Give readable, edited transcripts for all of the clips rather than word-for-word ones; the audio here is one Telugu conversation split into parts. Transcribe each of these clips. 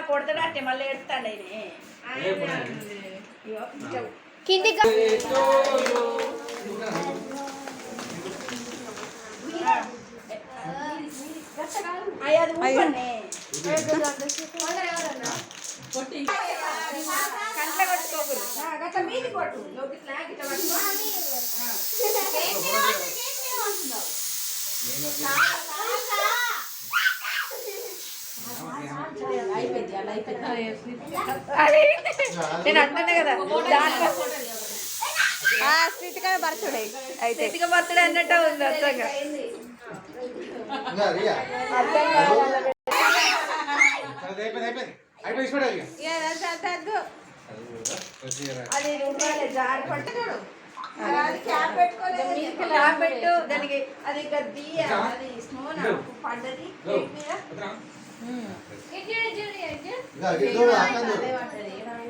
కొడతాడంటే మళ్ళీ ఎడతాడు కింది కంట్లో కొట్టుకోకూడదు గట్ల మీది కొట్టు అయిపోయింది అలా అయిపోయింది నేను అంటున్నా కదా స్వీట్గా బర్త్డే అయితే స్వీట్గా బర్త్డే అన్నట్టు ఉంది అర్థంగా అది జారి పట్టుకోడు క్యాప్ పెట్టు దానికి అది గద్ది అది స్మోన్ పడ్డది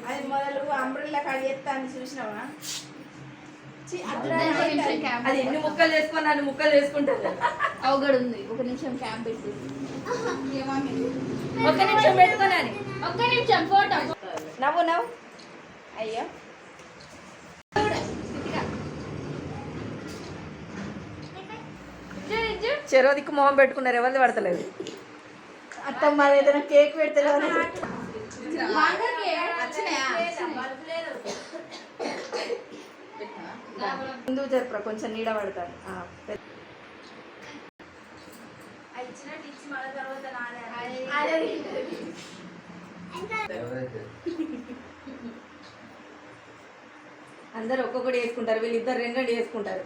అది మొదలు అంబ్రెల్లా కడి ఎత్తాను చూసినావా అది ఎన్ని ముక్కలు చేసుకొని అన్ని ముక్కలు చేసుకుంటుంది అవగడు ఉంది ఒక నిమిషం క్యాంప్ పెట్టు ఒక్క నిమిషం పెట్టుకోనని ఒక్క నిమిషం ఫోటో నవ్వు నవ్వు అయ్యో చెరోదికి మొహం పెట్టుకున్నారు ఎవరిది పడతలేదు అత్తమ్మ ఏదైనా కేక్ పెడతలేదు ముందు చెప్పరా కొంచెం నీడ పడతాను అందరు ఒక్కొక్కటి వేసుకుంటారు వీళ్ళిద్దరు రెండు వేసుకుంటారు